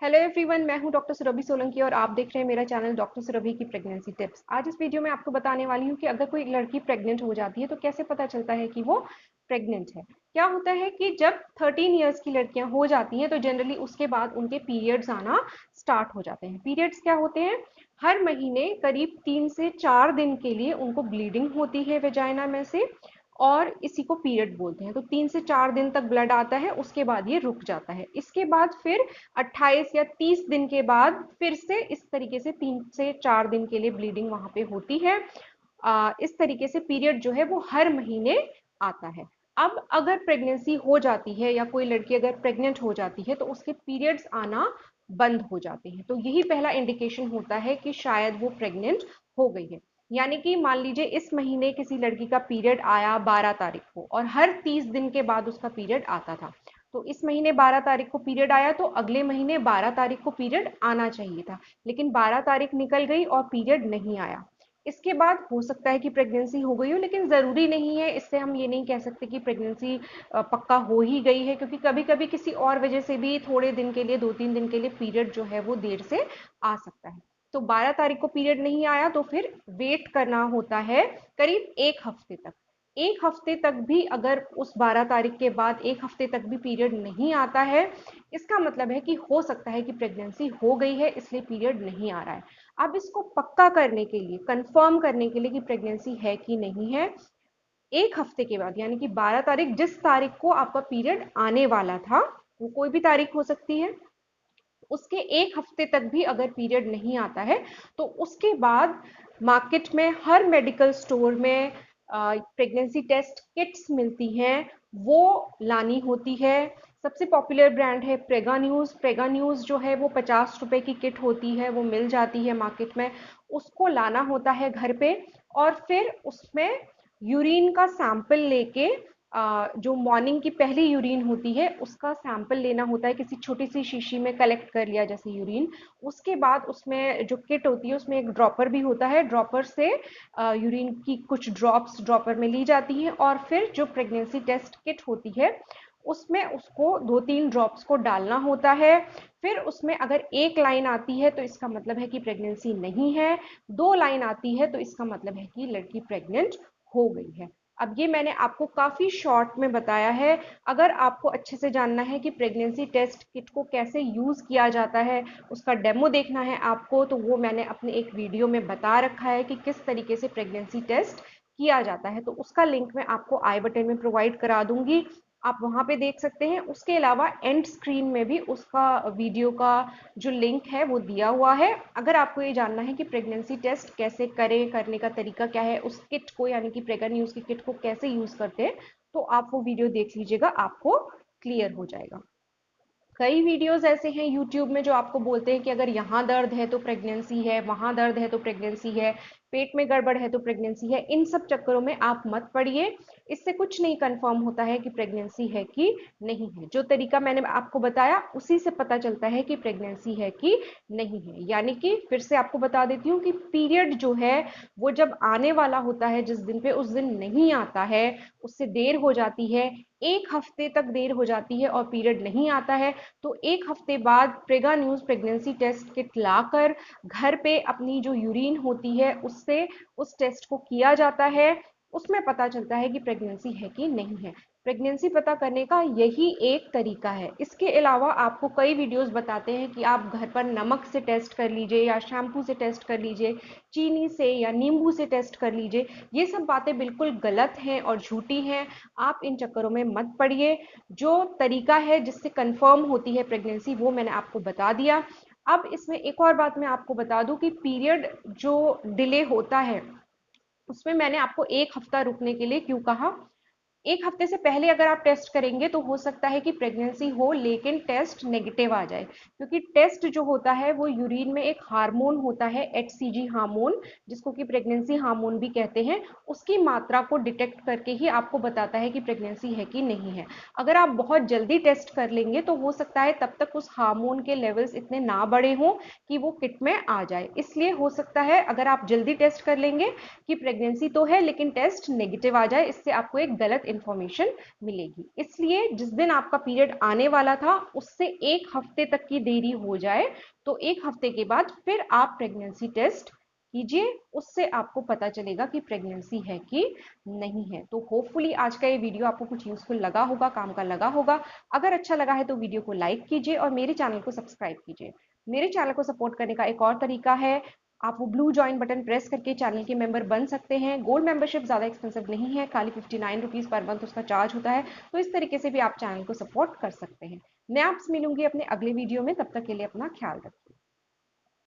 Hello everyone, मैं हूं doctor Surabhi Solanki और आप देख रहे हैं मेरा चैनल डॉक्टर सुरभि की प्रेगनेंसी टिप्स। आज इस वीडियो में आपको बताने वाली हूं कि अगर कोई लड़की प्रेग्नेंट हो जाती है तो कैसे पता चलता है कि वो प्रेग्नेंट है। क्या होता है कि जब 13 इयर्स की लड़कियां हो जाती हैं तो जनरली उसके बाद उनके पीरियड्स आना स्टार्ट हो जाते हैं। पीरियड्स क्या होते हैं? हर महीने करीब 3 से 4 दिन के लिए उनको ब्लीडिंग होती है वेजाइना में से, और इसी को पीरियड बोलते हैं। तो 3 से 4 दिन तक ब्लड आता है, उसके बाद ये रुक जाता है। इसके बाद फिर 28 या 30 दिन के बाद फिर से इस तरीके से 3 से 4 दिन के लिए ब्लीडिंग वहां पे होती है। इस तरीके से पीरियड जो है वो हर महीने आता है। अब अगर प्रेगनेंसी हो जाती है या कोई लड़की अगर प्रेग्नेंट हो जाती है तो उसके पीरियड्स आना बंद हो जाते हैं। तो यही पहला इंडिकेशन होता है कि शायद वो प्रेग्नेंट हो गई है। यानी कि मान लीजिए इस महीने किसी लड़की का पीरियड आया 12 तारीख को और हर 30 दिन के बाद उसका पीरियड आता था। तो इस महीने 12 तारीख को पीरियड आया तो अगले महीने 12 तारीख को पीरियड आना चाहिए था, लेकिन 12 तारीख निकल गई और पीरियड नहीं आया। इसके बाद हो सकता है कि प्रेगनेंसी हो गई हो, लेकिन ज़रूरी नहीं है। इससे हम ये नहीं कह सकते कि प्रेगनेंसी पक्का हो ही गई है, क्योंकि कभी कभी किसी और वजह से भी थोड़े दिन के लिए 2-3 दिन के लिए पीरियड जो है वो देर से आ सकता है। तो 12 तारीख को पीरियड नहीं आया तो फिर वेट करना होता है करीब 1 हफ्ते तक। 1 हफ्ते तक भी अगर उस 12 तारीख के बाद 1 हफ्ते तक भी पीरियड नहीं आता है, इसका मतलब है कि हो सकता है कि प्रेगनेंसी हो गई है, इसलिए पीरियड नहीं आ रहा है। अब इसको पक्का करने के लिए, कंफर्म करने के लिए कि प्रेगनेंसी है कि नहीं है, 1 हफ्ते के बाद यानी कि 12 तारीख, जिस तारीख को आपका पीरियड आने वाला था, वो कोई भी तारीख हो सकती है, उसके 1 हफ्ते तक भी अगर पीरियड नहीं आता है तो उसके बाद मार्केट में हर मेडिकल स्टोर में प्रेगनेंसी टेस्ट किट्स मिलती हैं, वो लानी होती है। सबसे पॉपुलर ब्रांड है प्रेगा न्यूज़। प्रेगा न्यूज़ जो है वो 50 रुपए की किट होती है, वो मिल जाती है मार्केट में। उसको लाना होता है घर पे, और फिर उसमें यूरिन का सैंपल लेके, जो मॉर्निंग की पहली यूरिन होती है उसका सैंपल लेना होता है। किसी छोटी सी शीशी में कलेक्ट कर लिया जैसे यूरिन। उसके बाद उसमें जो किट होती है उसमें एक ड्रॉपर भी होता है। ड्रॉपर से यूरिन की कुछ ड्रॉप्स ड्रॉपर में ली जाती हैं, और फिर जो प्रेगनेंसी टेस्ट किट होती है उसमें उसको 2-3 ड्रॉप्स को डालना होता है। फिर उसमें अगर एक लाइन आती है तो इसका मतलब है कि प्रेगनेंसी नहीं है, 2 लाइन आती है तो इसका मतलब है कि लड़की प्रेग्नेंट हो गई है। अब ये मैंने आपको काफ़ी शॉर्ट में बताया है। अगर आपको अच्छे से जानना है कि प्रेगनेंसी टेस्ट किट को कैसे यूज़ किया जाता है, उसका डेमो देखना है आपको, तो वो मैंने अपने एक वीडियो में बता रखा है कि किस तरीके से प्रेगनेंसी टेस्ट किया जाता है। तो उसका लिंक मैं आपको आई बटन में प्रोवाइड करा दूंगी, आप वहाँ पे देख सकते हैं। उसके अलावा एंड स्क्रीन में भी उसका वीडियो का जो लिंक है वो दिया हुआ है। अगर आपको ये जानना है कि प्रेगनेंसी टेस्ट कैसे करें, करने का तरीका क्या है, उस किट को यानी कि प्रेगा न्यूज़ की किट को कैसे यूज़ करते हैं, तो आप वो वीडियो देख लीजिएगा, आपको क्लियर हो जाएगा। कई वीडियोस ऐसे हैं यूट्यूब में जो आपको बोलते हैं कि अगर यहाँ दर्द है तो प्रेगनेंसी है, वहाँ दर्द है तो प्रेगनेंसी है, पेट में गड़बड़ है तो प्रेगनेंसी है। इन सब चक्करों में आप मत पड़िए। इससे कुछ नहीं कंफर्म होता है कि प्रेगनेंसी है कि नहीं है। जो तरीका मैंने आपको बताया उसी से पता चलता है कि प्रेगनेंसी है कि नहीं है। यानी कि फिर से आपको बता देती हूँ कि पीरियड जो है वो जब आने वाला होता है, जिस दिन पे, उस दिन नहीं आता है, उससे देर हो जाती है, 1 हफ्ते तक देर हो जाती है और पीरियड नहीं आता है, तो 1 हफ्ते बाद Prega News pregnancy test kit लाकर घर पे अपनी जो यूरिन होती है उससे उस टेस्ट को किया जाता है। उसमें पता चलता है कि प्रेगनेंसी है कि नहीं है। प्रेगनेंसी पता करने का यही एक तरीका है। इसके अलावा आपको कई वीडियोस बताते हैं कि आप घर पर नमक से टेस्ट कर लीजिए, या शैम्पू से टेस्ट कर लीजिए, चीनी से या नींबू से टेस्ट कर लीजिए। ये सब बातें बिल्कुल गलत हैं और झूठी हैं। आप इन चक्करों में मत पड़िए। जो तरीका है जिससे कंफर्म होती है प्रेगनेंसी वो मैंने आपको बता दिया। अब इसमें एक और बात मैं आपको बता दूं कि पीरियड जो डिले होता है उसमें मैंने आपको 1 हफ्ता रुकने के लिए क्यों कहा। 1 हफ्ते से पहले अगर आप टेस्ट करेंगे तो हो सकता है कि प्रेगनेंसी हो लेकिन टेस्ट नेगेटिव आ जाए, क्योंकि टेस्ट जो होता है वो यूरिन में एक हार्मोन होता है, HCG हार्मोन, जिसको कि प्रेगनेंसी हार्मोन भी कहते हैं। उसकी मात्रा को डिटेक्ट करके ही आपको बताता है कि प्रेगनेंसी है कि नहीं है। अगर आप बहुत जल्दी टेस्ट कर लेंगे तो हो सकता है तब तक उस हार्मोन के लेवल्स इतने ना बढ़े हों कि वो किट में आ जाए। इसलिए हो सकता है अगर आप जल्दी टेस्ट कर लेंगे कि प्रेगनेंसी तो है लेकिन टेस्ट नेगेटिव आ जाए, इससे आपको एक गलत इंफॉर्मेशन मिलेगी। इसलिए जिस दिन आपका पीरियड आने वाला था उससे 1 हफ्ते तक की देरी हो जाए तो 1 हफ्ते के बाद फिर आप प्रेगनेंसी टेस्ट कीजिए, उससे आपको पता चलेगा कि प्रेगनेंसी है कि नहीं है। तो होपफुली आज का ये वीडियो आपको कुछ यूजफुल लगा होगा, काम का लगा होगा। अगर अच्छा लगा है तो वीडियो को लाइक कीजिए और मेरे चैनल को सब्सक्राइब कीजिए। मेरे चैनल को सपोर्ट करने का एक और तरीका है, आप वो ब्लू ज्वाइन बटन प्रेस करके चैनल के मेंबर बन सकते हैं। गोल्ड मेंबरशिप ज़्यादा एक्सपेंसिव नहीं है, खाली 59 रुपीज़ पर मंथ उसका चार्ज होता है। तो इस तरीके से भी आप चैनल को सपोर्ट कर सकते हैं। मैं आपसे मिलूंगी अपने अगले वीडियो में, तब तक के लिए अपना ख्याल रखिए।